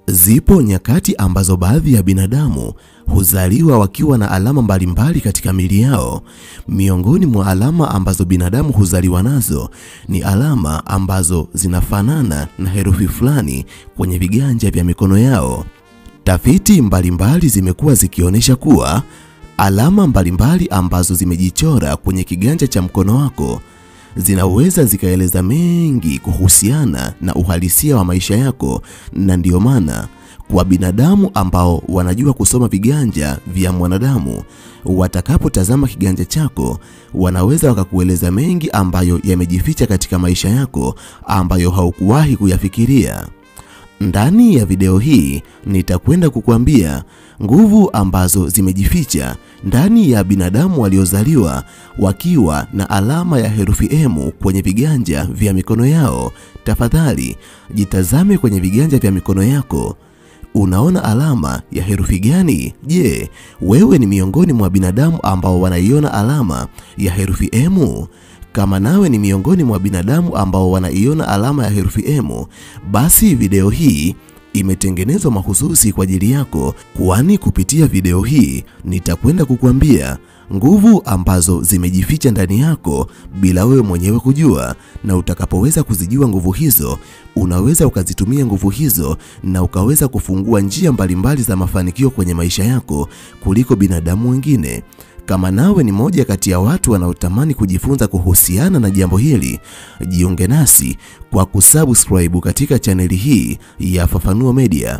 Zipo nyakati ambazo baadhi ya binadamu huzaliwa wakiwa na alama mbalimbali katika miili yao. Miongoni mwa alama ambazo binadamu huzaliwa nazo ni alama ambazo zinafanana na herufi fulani kwenye viganja vya mikono yao. Tafiti mbalimbali zimekuwa zikionyesha kuwa alama mbalimbali ambazo zimejichora kwenye kiganja cha mkono wako zinaweza zikaeleza mengi kuhusiana na uhalisia wa maisha yako, na ndiyo maana kwa binadamu ambao wanajua kusoma viganja vya mwanadamu, watakapotazama kiganja chako wanaweza wakakueleza mengi ambayo yamejificha katika maisha yako ambayo haukuwahi kuyafikiria. Ndani ya video hii nitakwenda kukuambia nguvu ambazo zimejificha ndani ya binadamu waliozaliwa wakiwa na alama ya herufi M kwenye viganja vya mikono yao. Tafadhali jitazame kwenye viganja vya mikono yako. Unaona alama ya herufi gani? Je, wewe ni miongoni mwa binadamu ambao wanaiona alama ya herufi M? Kama nawe ni miongoni mwa binadamu ambao wanaiona alama ya herufi M, basi video hii imetengenezwa mahususi kwa ajili yako, kwani kupitia video hii nitakwenda kukuambia nguvu ambazo zimejificha ndani yako bila wewe mwenyewe kujua, na utakapoweza kuzijua nguvu hizo, unaweza ukazitumia nguvu hizo na ukaweza kufungua njia mbalimbali za mafanikio kwenye maisha yako kuliko binadamu wengine. Kama nawe ni moja kati ya watu wanaotamani kujifunza kuhusiana na jambo hili, jiunge nasi kwa kusubscribe katika chaneli hii ya Fafanuo Media.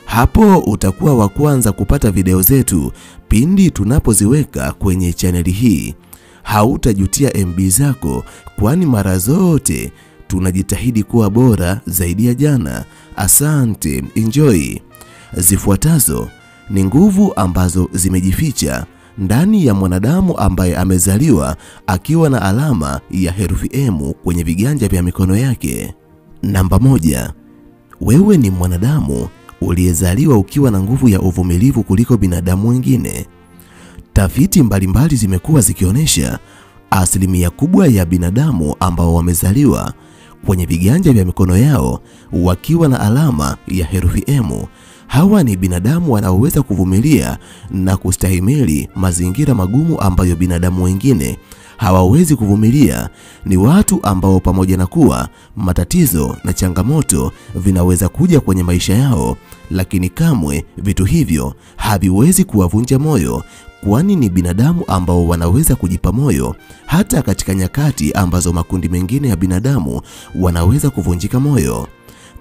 Hapo utakuwa wa kwanza kupata video zetu pindi tunapoziweka kwenye chaneli hii. Hautajutia MB zako, kwani mara zote tunajitahidi kuwa bora zaidi ya jana. Asante, enjoy. Zifuatazo ni nguvu ambazo zimejificha ndani ya mwanadamu ambaye amezaliwa akiwa na alama ya herufi M kwenye viganja vya mikono yake. Namba 1. Wewe ni mwanadamu uliyezaliwa ukiwa na nguvu ya uvumilivu kuliko binadamu wengine. Tafiti mbalimbali zimekuwa zikionyesha asilimia kubwa ya binadamu ambao wamezaliwa kwenye viganja vya mikono yao wakiwa na alama ya herufi M, hawa ni binadamu wanaoweza kuvumilia na kustahimili mazingira magumu ambayo binadamu wengine hawawezi kuvumilia. Ni watu ambao pamoja na kuwa matatizo na changamoto vinaweza kuja kwenye maisha yao, lakini kamwe vitu hivyo haviwezi kuwavunja moyo, kwani ni binadamu ambao wanaweza kujipa moyo hata katika nyakati ambazo makundi mengine ya binadamu wanaweza kuvunjika moyo.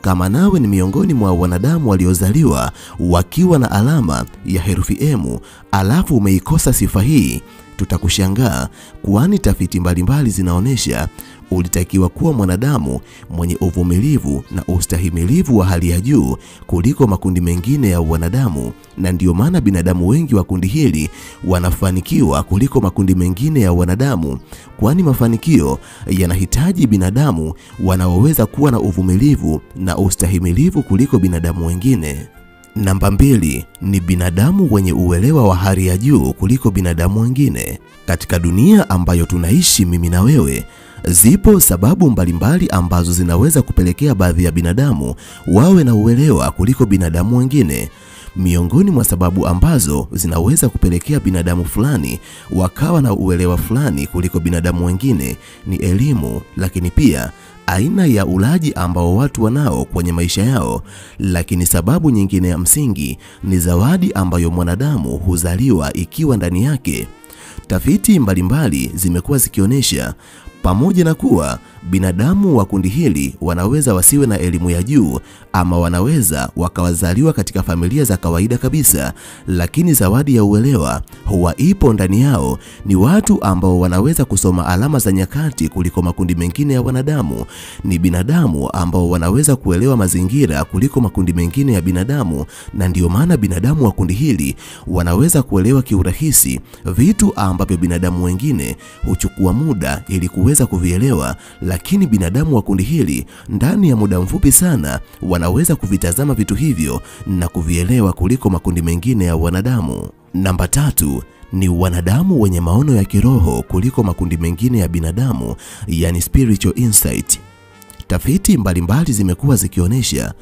Kama nawe ni miongoni mwa wanadamu waliozaliwa wakiwa na alama ya herufi M alafu umeikosa sifa hii, tutakushangaa, kwani tafiti mbalimbali zinaonyesha ulitakiwa kuwa mwanadamu mwenye uvumilivu na ustahimilivu wa hali ya juu kuliko makundi mengine ya wanadamu, na ndiyo maana binadamu wengi wa kundi hili wanafanikiwa kuliko makundi mengine ya wanadamu, kwani mafanikio yanahitaji binadamu wanaoweza kuwa na uvumilivu na ustahimilivu kuliko binadamu wengine. Namba 2 ni binadamu wenye uelewa wa hali ya juu kuliko binadamu wengine. Katika dunia ambayo tunaishi mimi na wewe, zipo sababu mbalimbali ambazo zinaweza kupelekea baadhi ya binadamu wawe na uelewa kuliko binadamu wengine. Miongoni mwa sababu ambazo zinaweza kupelekea binadamu fulani wakawa na uelewa fulani kuliko binadamu wengine ni elimu, lakini pia aina ya ulaji ambao watu wanao kwenye maisha yao, lakini sababu nyingine ya msingi ni zawadi ambayo mwanadamu huzaliwa ikiwa ndani yake. Tafiti mbalimbali zimekuwa zikionyesha pamoja na kuwa binadamu wa kundi hili wanaweza wasiwe na elimu ya juu ama wanaweza wakawazaliwa katika familia za kawaida kabisa, lakini zawadi ya uelewa huwa ipo ndani yao. Ni watu ambao wanaweza kusoma alama za nyakati kuliko makundi mengine ya wanadamu. Ni binadamu ambao wanaweza kuelewa mazingira kuliko makundi mengine ya binadamu, na ndiyo maana binadamu wa kundi hili wanaweza kuelewa kiurahisi vitu ambavyo binadamu wengine huchukua muda ili kuweza kuvielewa, lakini binadamu wa kundi hili ndani ya muda mfupi sana wanaweza kuvitazama vitu hivyo na kuvielewa kuliko makundi mengine ya wanadamu. Namba 3 ni wanadamu wenye maono ya kiroho kuliko makundi mengine ya binadamu, yani spiritual insight. Tafiti mbalimbali zimekuwa zikionyesha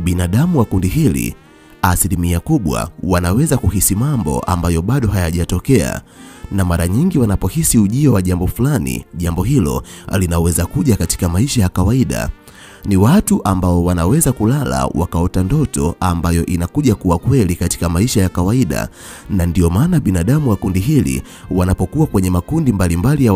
binadamu wa kundi hili asilimia kubwa wanaweza kuhisi mambo ambayo bado hayajatokea, na mara nyingi wanapohisi ujio wa jambo fulani, jambo hilo linaweza kuja katika maisha ya kawaida. Ni watu ambao wanaweza kulala wakaota ndoto ambayo inakuja kuwa kweli katika maisha ya kawaida, na ndio maana binadamu wa kundi hili wanapokuwa kwenye makundi mbalimbali ya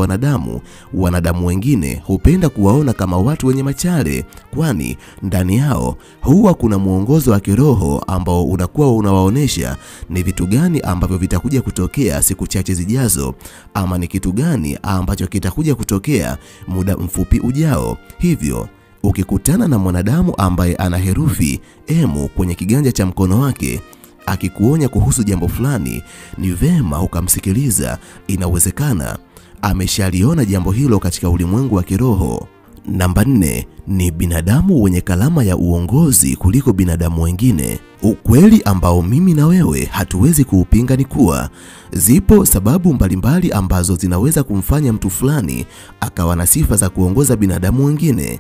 wanadamu wengine hupenda kuwaona kama watu wenye machale, kwani ndani yao huwa kuna mwongozo wa kiroho ambao unakuwa unawaonesha ni vitu gani ambavyo vitakuja kutokea siku chache zijazo, ama ni kitu gani ambacho kitakuja kutokea muda mfupi ujao. Hivyo ukikutana na mwanadamu ambaye ana herufi M kwenye kiganja cha mkono wake akikuonya kuhusu jambo fulani, ni vema ukamsikiliza. Inawezekana ameshaliona jambo hilo katika ulimwengu wa kiroho. Namba 4 ni binadamu wenye kalama ya uongozi kuliko binadamu wengine. Ukweli ambao mimi na wewe hatuwezi kuupinga ni kuwa zipo sababu mbalimbali ambazo zinaweza kumfanya mtu fulani akawa na sifa za kuongoza binadamu wengine.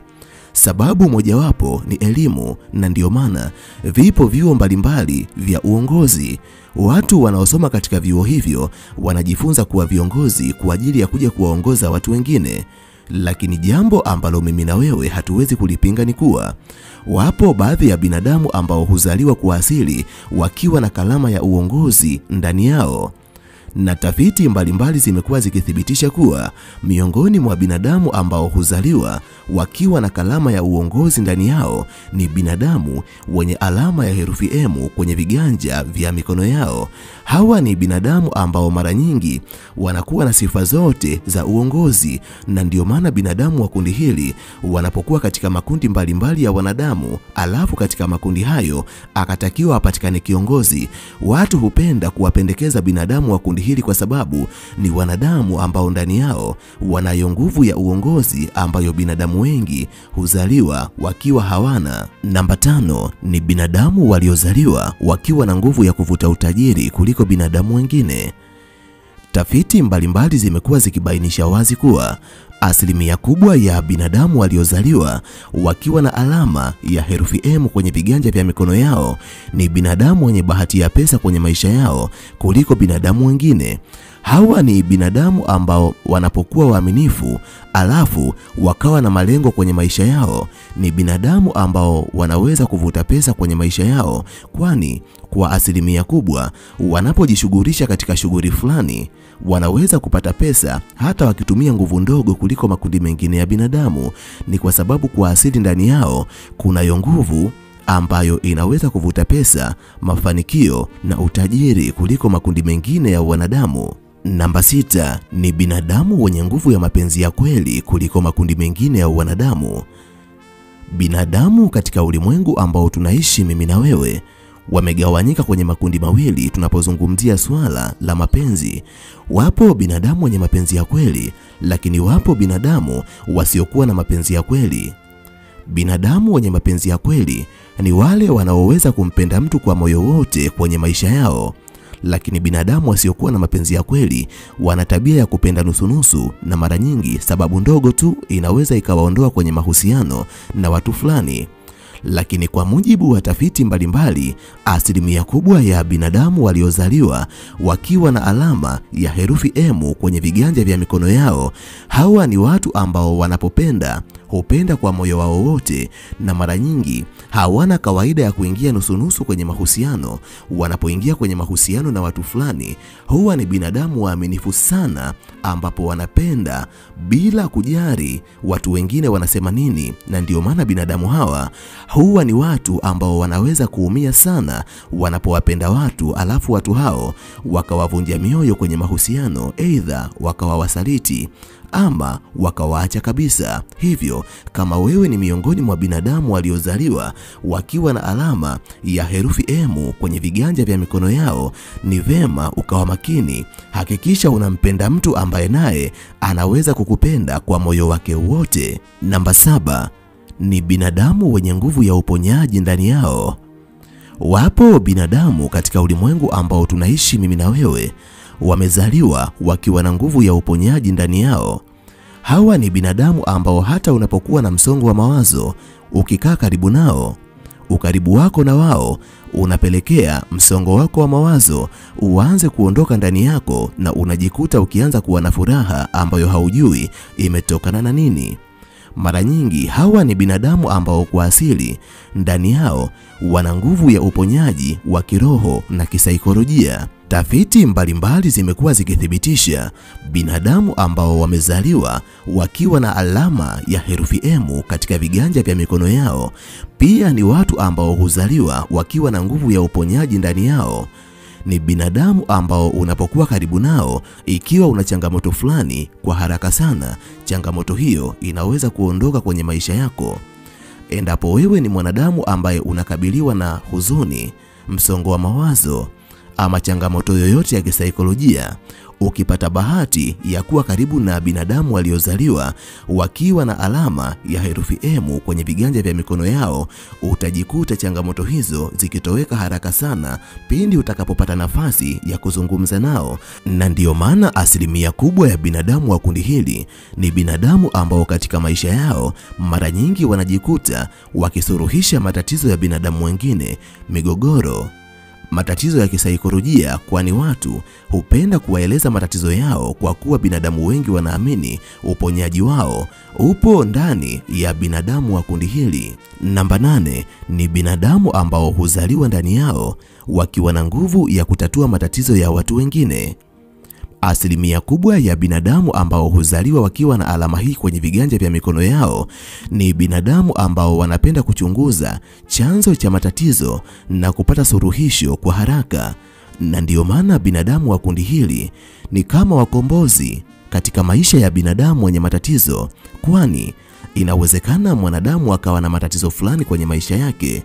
Sababu mojawapo ni elimu, na ndio maana vipo vyuo mbalimbali vya uongozi. Watu wanaosoma katika vyuo hivyo wanajifunza kuwa viongozi kwa ajili ya kuja kuwaongoza watu wengine. Lakini jambo ambalo mimi na wewe hatuwezi kulipinga ni kuwa wapo baadhi ya binadamu ambao huzaliwa kwa asili wakiwa na kalama ya uongozi ndani yao. Na tafiti mbalimbali zimekuwa zikithibitisha kuwa miongoni mwa binadamu ambao huzaliwa wakiwa na kalama ya uongozi ndani yao ni binadamu wenye alama ya herufi M kwenye viganja vya mikono yao. Hawa ni binadamu ambao mara nyingi wanakuwa na sifa zote za uongozi, na ndio maana binadamu wa kundi hili wanapokuwa katika makundi mbalimbali ya wanadamu, alafu katika makundi hayo akatakiwa apatikane kiongozi, watu hupenda kuwapendekeza binadamu wa kundi hili kwa sababu ni wanadamu ambao ndani yao wanayo nguvu ya uongozi ambayo binadamu wengi huzaliwa wakiwa hawana. Namba 5 ni binadamu waliozaliwa wakiwa na nguvu ya kuvuta utajiri kuliko binadamu wengine. Tafiti mbalimbali zimekuwa zikibainisha wazi kuwa asilimia kubwa ya binadamu waliozaliwa wakiwa na alama ya herufi M kwenye viganja vya mikono yao ni binadamu wenye bahati ya pesa kwenye maisha yao kuliko binadamu wengine. Hawa ni binadamu ambao wanapokuwa waaminifu alafu wakawa na malengo kwenye maisha yao, ni binadamu ambao wanaweza kuvuta pesa kwenye maisha yao, kwani kwa asilimia kubwa wanapojishughulisha katika shughuli fulani wanaweza kupata pesa hata wakitumia nguvu ndogo kuliko makundi mengine ya binadamu. Ni kwa sababu kwa asili ndani yao kunayo nguvu ambayo inaweza kuvuta pesa, mafanikio na utajiri kuliko makundi mengine ya wanadamu. Namba 6 ni binadamu wenye nguvu ya mapenzi ya kweli kuliko makundi mengine ya wanadamu. Binadamu katika ulimwengu ambao tunaishi mimi na wewe wamegawanyika kwenye makundi mawili tunapozungumzia swala la mapenzi. Wapo binadamu wenye mapenzi ya kweli, lakini wapo binadamu wasiokuwa na mapenzi ya kweli. Binadamu wenye mapenzi ya kweli ni wale wanaoweza kumpenda mtu kwa moyo wote kwenye maisha yao, lakini binadamu wasiokuwa na mapenzi ya kweli wana tabia ya kupenda nusu-nusu, na mara nyingi sababu ndogo tu inaweza ikawaondoa kwenye mahusiano na watu fulani. Lakini kwa mujibu wa tafiti mbalimbali, asilimia kubwa ya binadamu waliozaliwa wakiwa na alama ya herufi M kwenye viganja vya mikono yao, hawa ni watu ambao wanapopenda hupenda kwa moyo wao wote, na mara nyingi hawana kawaida ya kuingia nusu-nusu kwenye mahusiano. Wanapoingia kwenye mahusiano na watu fulani, huwa ni binadamu waaminifu sana, ambapo wanapenda bila kujali watu wengine wanasema nini, na ndio maana binadamu hawa huwa ni watu ambao wanaweza kuumia sana wanapowapenda watu alafu watu hao wakawavunja mioyo kwenye mahusiano, aidha wakawasaliti ama wakawaacha kabisa. Hivyo kama wewe ni miongoni mwa binadamu waliozaliwa wakiwa na alama ya herufi M kwenye viganja vya mikono yao, ni vema ukawa makini. Hakikisha unampenda mtu ambaye naye anaweza kukupenda kwa moyo wake wote. Namba 7 ni binadamu wenye nguvu ya uponyaji ndani yao. Wapo binadamu katika ulimwengu ambao tunaishi mimi na wewe wamezaliwa wakiwa na nguvu ya uponyaji ndani yao. Hawa ni binadamu ambao hata unapokuwa na msongo wa mawazo, ukikaa karibu nao, ukaribu wako na wao unapelekea msongo wako wa mawazo uanze kuondoka ndani yako, na unajikuta ukianza kuwa na furaha ambayo haujui imetokana na nini. Mara nyingi hawa ni binadamu ambao kwa asili ndani yao wana nguvu ya uponyaji wa kiroho na kisaikolojia. Tafiti mbalimbali zimekuwa zikithibitisha binadamu ambao wamezaliwa wakiwa na alama ya herufi M katika viganja vya mikono yao pia ni watu ambao huzaliwa wakiwa na nguvu ya uponyaji ndani yao. Ni binadamu ambao unapokuwa karibu nao, ikiwa una changamoto fulani, kwa haraka sana changamoto hiyo inaweza kuondoka kwenye maisha yako. Endapo wewe ni mwanadamu ambaye unakabiliwa na huzuni, msongo wa mawazo ama changamoto yoyote ya kisaikolojia, ukipata bahati ya kuwa karibu na binadamu waliozaliwa wakiwa na alama ya herufi M kwenye viganja vya mikono yao, utajikuta changamoto hizo zikitoweka haraka sana pindi utakapopata nafasi ya kuzungumza nao. Na ndiyo maana asilimia kubwa ya binadamu wa kundi hili ni binadamu ambao katika maisha yao mara nyingi wanajikuta wakisuluhisha matatizo ya binadamu wengine, migogoro, matatizo ya kisaikolojia, kwani watu hupenda kuwaeleza matatizo yao kwa kuwa binadamu wengi wanaamini uponyaji wao upo ndani ya binadamu wa kundi hili. Namba 8 ni binadamu ambao huzaliwa ndani yao wakiwa na nguvu ya kutatua matatizo ya watu wengine. Asilimia kubwa ya binadamu ambao huzaliwa wakiwa na alama hii kwenye viganja vya mikono yao ni binadamu ambao wanapenda kuchunguza chanzo cha matatizo na kupata suluhisho kwa haraka. Na ndiyo maana binadamu wa kundi hili ni kama wakombozi katika maisha ya binadamu wenye matatizo, kwani inawezekana mwanadamu akawa na matatizo fulani kwenye maisha yake,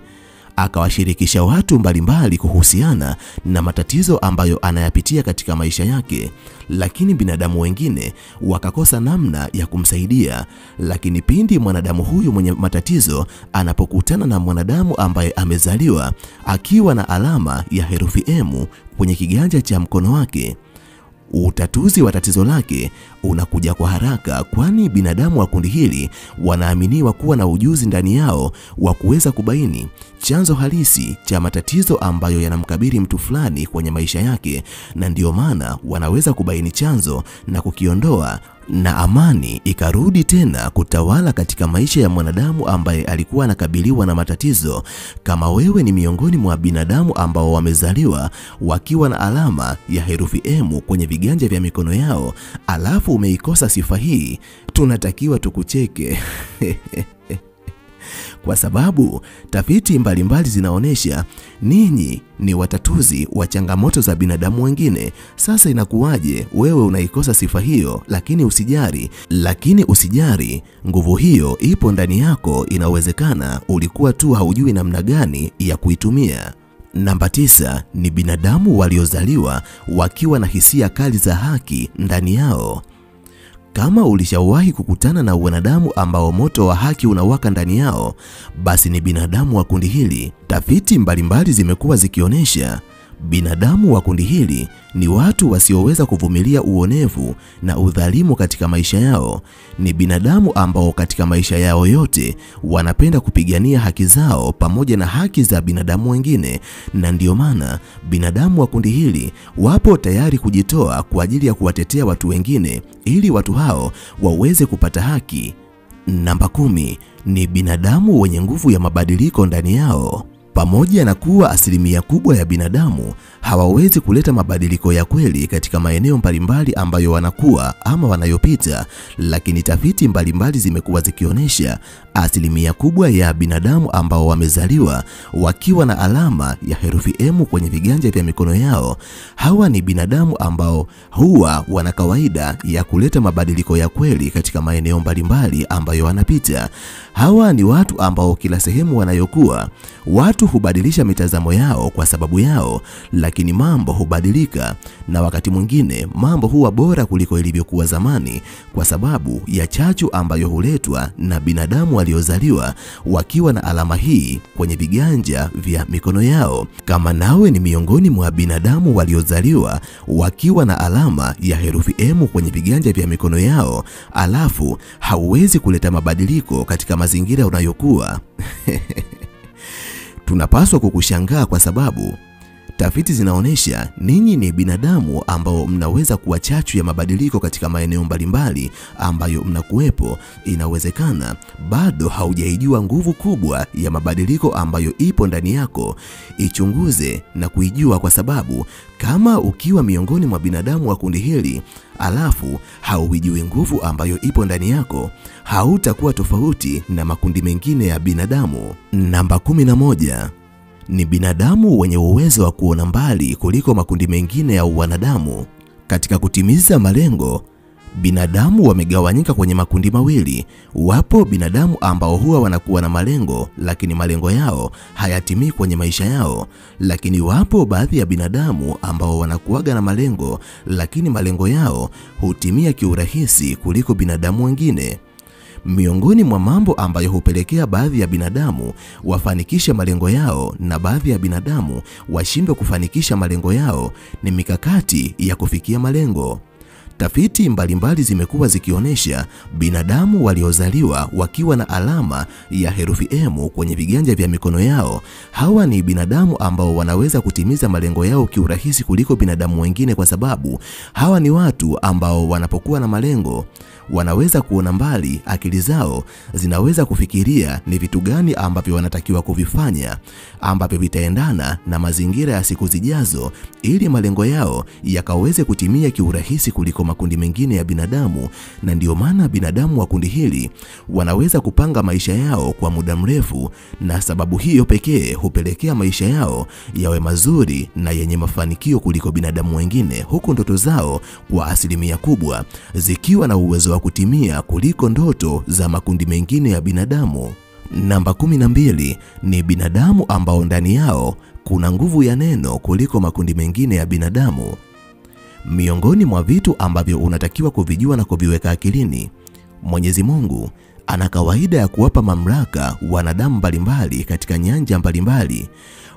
akawashirikisha watu mbalimbali kuhusiana na matatizo ambayo anayapitia katika maisha yake, lakini binadamu wengine wakakosa namna ya kumsaidia. Lakini pindi mwanadamu huyu mwenye matatizo anapokutana na mwanadamu ambaye amezaliwa akiwa na alama ya herufi M kwenye kiganja cha mkono wake, utatuzi wa tatizo lake unakuja kwa haraka, kwani binadamu wa kundi hili wanaaminiwa kuwa na ujuzi ndani yao wa kuweza kubaini chanzo halisi cha matatizo ambayo yanamkabili mtu fulani kwenye maisha yake, na ndiyo maana wanaweza kubaini chanzo na kukiondoa, na amani ikarudi tena kutawala katika maisha ya mwanadamu ambaye alikuwa anakabiliwa na matatizo. Kama wewe ni miongoni mwa binadamu ambao wamezaliwa wakiwa na alama ya herufi M kwenye viganja vya mikono yao, alafu umeikosa sifa hii, tunatakiwa tukucheke kwa sababu tafiti mbalimbali zinaonesha ninyi ni watatuzi wa changamoto za binadamu wengine. Sasa inakuwaje wewe unaikosa sifa hiyo? Lakini usijari, nguvu hiyo ipo ndani yako. Inawezekana ulikuwa tu haujui namna gani ya kuitumia. Namba 9 ni binadamu waliozaliwa wakiwa na hisia kali za haki ndani yao. Kama ulishawahi kukutana na wanadamu ambao moto wa haki unawaka ndani yao, basi ni binadamu wa kundi hili. Tafiti mbalimbali zimekuwa zikionyesha binadamu wa kundi hili ni watu wasioweza kuvumilia uonevu na udhalimu katika maisha yao. Ni binadamu ambao katika maisha yao yote wanapenda kupigania haki zao pamoja na haki za binadamu wengine, na ndiyo maana binadamu wa kundi hili wapo tayari kujitoa kwa ajili ya kuwatetea watu wengine ili watu hao waweze kupata haki. Namba 10 ni binadamu wenye nguvu ya mabadiliko ndani yao. Pamoja na kuwa asilimia kubwa ya binadamu hawawezi kuleta mabadiliko ya kweli katika maeneo mbalimbali ambayo wanakuwa ama wanayopita, lakini tafiti mbalimbali zimekuwa zikionyesha asilimia kubwa ya binadamu ambao wamezaliwa wakiwa na alama ya herufi M kwenye viganja vya mikono yao, hawa ni binadamu ambao huwa wana kawaida ya kuleta mabadiliko ya kweli katika maeneo mbalimbali ambayo wanapita. Hawa ni watu ambao kila sehemu wanayokuwa, watu Watu hubadilisha mitazamo yao kwa sababu yao, lakini mambo hubadilika, na wakati mwingine mambo huwa bora kuliko ilivyokuwa zamani kwa sababu ya chachu ambayo huletwa na binadamu waliozaliwa wakiwa na alama hii kwenye viganja vya mikono yao. Kama nawe ni miongoni mwa binadamu waliozaliwa wakiwa na alama ya herufi M kwenye viganja vya mikono yao, alafu hauwezi kuleta mabadiliko katika mazingira unayokuwa tunapaswa kukushangaa kwa sababu tafiti zinaonyesha ninyi ni binadamu ambao mnaweza kuwa chachu ya mabadiliko katika maeneo mbalimbali ambayo mnakuwepo. Inawezekana bado haujaijua nguvu kubwa ya mabadiliko ambayo ipo ndani yako. Ichunguze na kuijua, kwa sababu kama ukiwa miongoni mwa binadamu wa kundi hili alafu hauijui nguvu ambayo ipo ndani yako, hautakuwa tofauti na makundi mengine ya binadamu. Namba 11 ni binadamu wenye uwezo wa kuona mbali kuliko makundi mengine ya wanadamu. Katika kutimiza malengo, binadamu wamegawanyika kwenye makundi mawili. Wapo binadamu ambao huwa wanakuwa na malengo, lakini malengo yao hayatimii kwenye maisha yao. Lakini wapo baadhi ya binadamu ambao wanakuwaga na malengo, lakini malengo yao hutimia kiurahisi kuliko binadamu wengine. Miongoni mwa mambo ambayo hupelekea baadhi ya binadamu wafanikishe malengo yao na baadhi ya binadamu washindwe kufanikisha malengo yao ni mikakati ya kufikia malengo. Tafiti mbalimbali zimekuwa zikionyesha binadamu waliozaliwa wakiwa na alama ya herufi M kwenye viganja vya mikono yao, hawa ni binadamu ambao wanaweza kutimiza malengo yao kiurahisi kuliko binadamu wengine, kwa sababu hawa ni watu ambao wanapokuwa na malengo wanaweza kuona mbali. Akili zao zinaweza kufikiria ni vitu gani ambavyo wanatakiwa kuvifanya ambavyo vitaendana na mazingira ya siku zijazo, ili malengo yao yakaweze kutimia kiurahisi kuliko makundi mengine ya binadamu. Na ndio maana binadamu wa kundi hili wanaweza kupanga maisha yao kwa muda mrefu, na sababu hiyo pekee hupelekea maisha yao yawe mazuri na yenye mafanikio kuliko binadamu wengine, huku ndoto zao kwa asilimia kubwa zikiwa na uwezo wa kutimia kuliko ndoto za makundi mengine ya binadamu. Namba 12 ni binadamu ambao ndani yao kuna nguvu ya neno kuliko makundi mengine ya binadamu. Miongoni mwa vitu ambavyo unatakiwa kuvijua na kuviweka akilini, Mwenyezi Mungu ana kawaida ya kuwapa mamlaka wanadamu mbalimbali katika nyanja mbalimbali.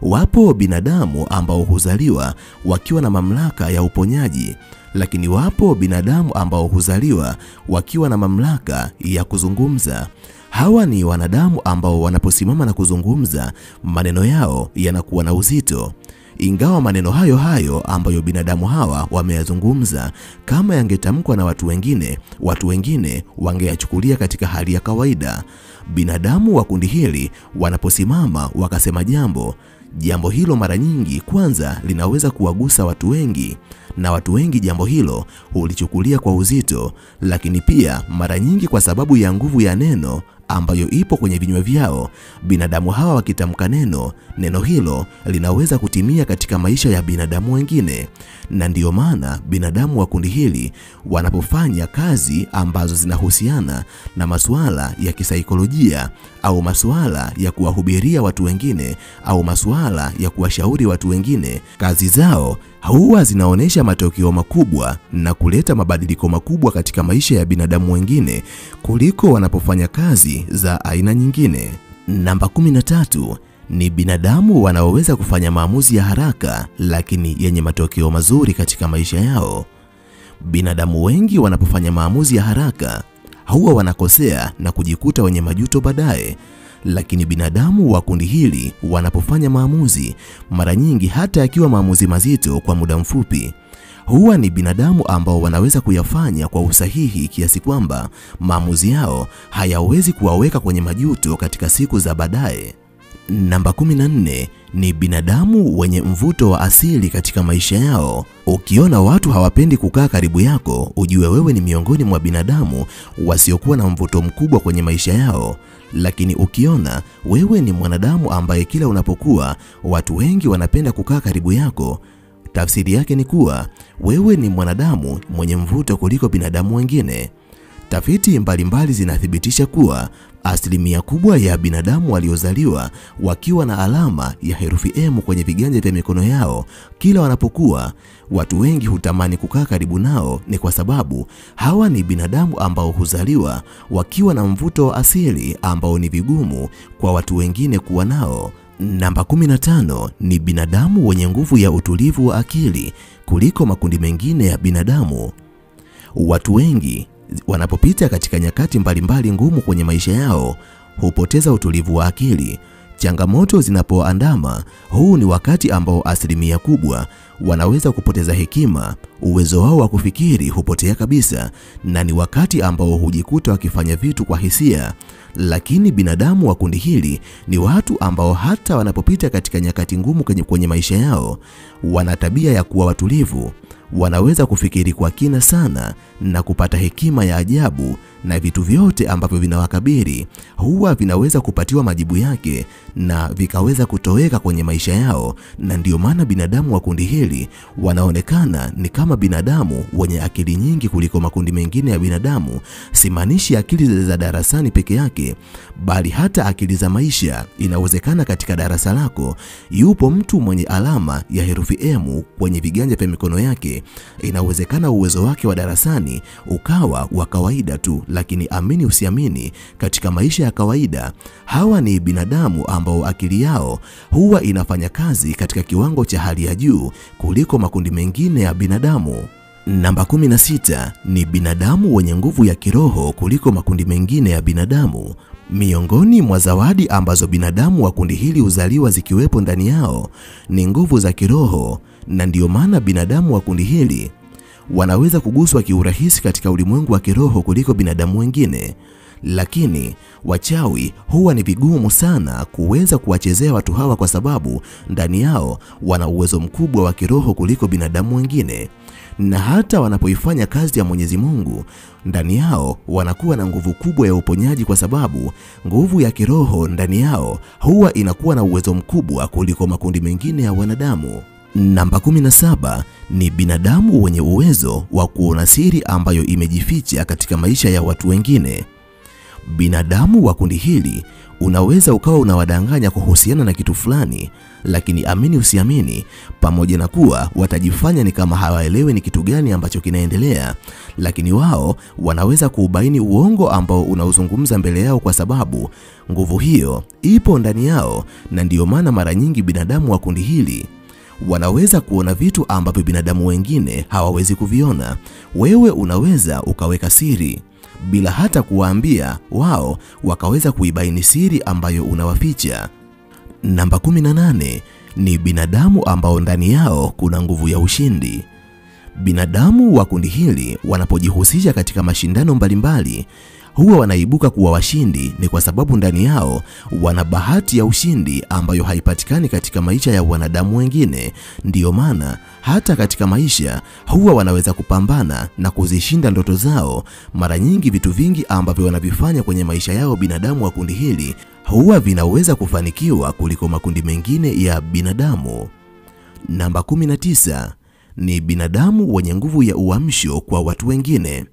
Wapo binadamu ambao huzaliwa wakiwa na mamlaka ya uponyaji, lakini wapo binadamu ambao huzaliwa wakiwa na mamlaka ya kuzungumza. Hawa ni wanadamu ambao wanaposimama na kuzungumza, maneno yao yanakuwa na uzito. Ingawa maneno hayo hayo ambayo binadamu hawa wameyazungumza, kama yangetamkwa na watu wengine wangeyachukulia katika hali ya kawaida. Binadamu wa kundi hili wanaposimama wakasema jambo hilo mara nyingi kwanza linaweza kuwagusa watu wengi, na watu wengi jambo hilo hulichukulia kwa uzito. Lakini pia mara nyingi kwa sababu ya nguvu ya neno ambayo ipo kwenye vinywa vyao, binadamu hawa wakitamka neno hilo linaweza kutimia katika maisha ya binadamu wengine. Na ndiyo maana binadamu wa kundi hili wanapofanya kazi ambazo zinahusiana na masuala ya kisaikolojia au masuala ya kuwahubiria watu wengine au masuala ya kuwashauri watu wengine, kazi zao huwa zinaonesha matokeo makubwa na kuleta mabadiliko makubwa katika maisha ya binadamu wengine kuliko wanapofanya kazi za aina nyingine. Namba 13 ni binadamu wanaoweza kufanya maamuzi ya haraka lakini yenye matokeo mazuri katika maisha yao. Binadamu wengi wanapofanya maamuzi ya haraka huwa wanakosea na kujikuta wenye majuto baadaye. Lakini binadamu wa kundi hili wanapofanya maamuzi, mara nyingi hata yakiwa maamuzi mazito kwa muda mfupi, huwa ni binadamu ambao wanaweza kuyafanya kwa usahihi kiasi kwamba maamuzi yao hayawezi kuwaweka kwenye majuto katika siku za baadaye. Namba 14 ni binadamu wenye mvuto wa asili katika maisha yao. Ukiona watu hawapendi kukaa karibu yako, ujue wewe ni miongoni mwa binadamu wasiokuwa na mvuto mkubwa kwenye maisha yao. Lakini ukiona wewe ni mwanadamu ambaye kila unapokuwa watu wengi wanapenda kukaa karibu yako, tafsiri yake ni kuwa wewe ni mwanadamu mwenye mvuto kuliko binadamu wengine. Tafiti mbalimbali zinathibitisha kuwa asilimia kubwa ya binadamu waliozaliwa wakiwa na alama ya herufi M kwenye viganja vya mikono yao kila wanapokuwa, watu wengi hutamani kukaa karibu nao. Ni kwa sababu hawa ni binadamu ambao huzaliwa wakiwa na mvuto wa asili ambao ni vigumu kwa watu wengine kuwa nao. Namba 15 ni binadamu wenye nguvu ya utulivu wa akili kuliko makundi mengine ya binadamu. Watu wengi wanapopita katika nyakati mbalimbali ngumu kwenye maisha yao hupoteza utulivu wa akili. Changamoto zinapoandama, huu ni wakati ambao asilimia kubwa wanaweza kupoteza hekima, uwezo wao wa kufikiri hupotea kabisa, na ni wakati ambao hujikuta wakifanya vitu kwa hisia. Lakini binadamu wa kundi hili ni watu ambao hata wanapopita katika nyakati ngumu kwenye maisha yao, wana tabia ya kuwa watulivu. Wanaweza kufikiri kwa kina sana na kupata hekima ya ajabu, na vitu vyote ambavyo vinawakabili huwa vinaweza kupatiwa majibu yake na vikaweza kutoweka kwenye maisha yao. Na ndio maana binadamu wa kundi hili wanaonekana ni kama binadamu wenye akili nyingi kuliko makundi mengine ya binadamu. Simaanishi akili za darasani peke yake, bali hata akili za maisha. Inawezekana katika darasa lako yupo mtu mwenye alama ya herufi M kwenye viganja vya mikono yake. Inawezekana uwezo wake wa darasani ukawa wa kawaida tu, lakini amini usiamini, katika maisha ya kawaida hawa ni binadamu ambao akili yao huwa inafanya kazi katika kiwango cha hali ya juu kuliko makundi mengine ya binadamu. Namba 16 ni binadamu wenye nguvu ya kiroho kuliko makundi mengine ya binadamu. Miongoni mwa zawadi ambazo binadamu wa kundi hili huzaliwa zikiwepo ndani yao ni nguvu za kiroho, na ndio maana binadamu wa kundi hili wanaweza kuguswa kiurahisi katika ulimwengu wa kiroho kuliko binadamu wengine. Lakini wachawi huwa ni vigumu sana kuweza kuwachezea watu hawa kwa sababu ndani yao wana uwezo mkubwa wa kiroho kuliko binadamu wengine. Na hata wanapoifanya kazi ya Mwenyezi Mungu, ndani yao wanakuwa na nguvu kubwa ya uponyaji kwa sababu nguvu ya kiroho ndani yao huwa inakuwa na uwezo mkubwa kuliko makundi mengine ya wanadamu. Namba 17 ni binadamu wenye uwezo wa kuona siri ambayo imejificha katika maisha ya watu wengine. Binadamu wa kundi hili unaweza ukawa unawadanganya kuhusiana na kitu fulani, lakini amini usiamini, pamoja na kuwa watajifanya ni kama hawaelewi ni kitu gani ambacho kinaendelea, lakini wao wanaweza kuubaini uongo ambao unauzungumza mbele yao kwa sababu nguvu hiyo ipo ndani yao. Na ndiyo maana mara nyingi binadamu wa kundi hili wanaweza kuona vitu ambavyo binadamu wengine hawawezi kuviona. Wewe unaweza ukaweka siri bila hata kuwaambia, wao wakaweza kuibaini siri ambayo unawaficha. Namba 18 ni binadamu ambao ndani yao kuna nguvu ya ushindi. Binadamu wa kundi hili wanapojihusisha katika mashindano mbalimbali huwa wanaibuka kuwa washindi. Ni kwa sababu ndani yao wana bahati ya ushindi ambayo haipatikani katika maisha ya wanadamu wengine. Ndiyo maana hata katika maisha huwa wanaweza kupambana na kuzishinda ndoto zao. Mara nyingi vitu vingi ambavyo wanavifanya kwenye maisha yao binadamu wa kundi hili huwa vinaweza kufanikiwa kuliko makundi mengine ya binadamu. Namba 19 ni binadamu wenye nguvu ya uamsho kwa watu wengine.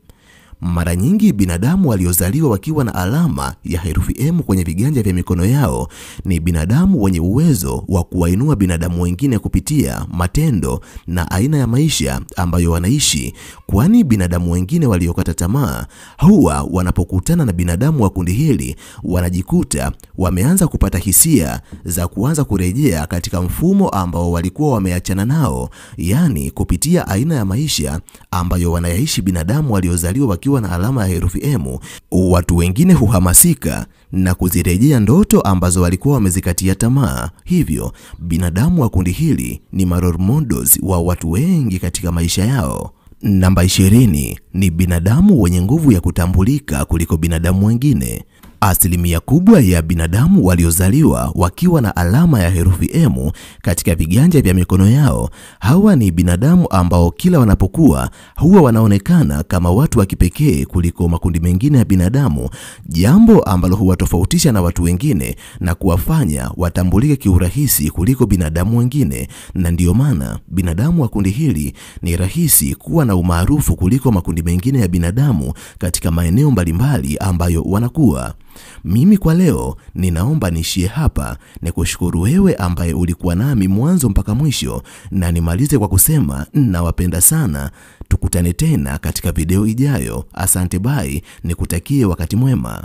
Mara nyingi binadamu waliozaliwa wakiwa na alama ya herufi M kwenye viganja vya mikono yao ni binadamu wenye uwezo wa kuwainua binadamu wengine kupitia matendo na aina ya maisha ambayo wanaishi, kwani binadamu wengine waliokata tamaa huwa wanapokutana na binadamu wa kundi hili wanajikuta wameanza kupata hisia za kuanza kurejea katika mfumo ambao walikuwa wameachana nao, yani kupitia aina ya maisha ambayo wanayaishi binadamu waliozaliwa wakiwa na alama ya herufi M. Watu wengine huhamasika na kuzirejea ndoto ambazo walikuwa wamezikatia tamaa. Hivyo binadamu wa kundi hili ni role models wa watu wengi katika maisha yao. Namba 20 ni binadamu wenye nguvu ya kutambulika kuliko binadamu wengine. Asilimia kubwa ya binadamu waliozaliwa wakiwa na alama ya herufi M katika viganja vya mikono yao, hawa ni binadamu ambao kila wanapokuwa huwa wanaonekana kama watu wa kipekee kuliko makundi mengine ya binadamu, jambo ambalo huwatofautisha na watu wengine na kuwafanya watambulike kiurahisi kuliko binadamu wengine, na ndiyo maana binadamu wa kundi hili ni rahisi kuwa na umaarufu kuliko makundi mengine ya binadamu katika maeneo mbalimbali ambayo wanakuwa. Mimi kwa leo ninaomba niishie hapa, nikushukuru wewe ambaye ulikuwa nami mwanzo mpaka mwisho, na nimalize kwa kusema nawapenda sana. Tukutane tena katika video ijayo. Asante, bye, nikutakie wakati mwema.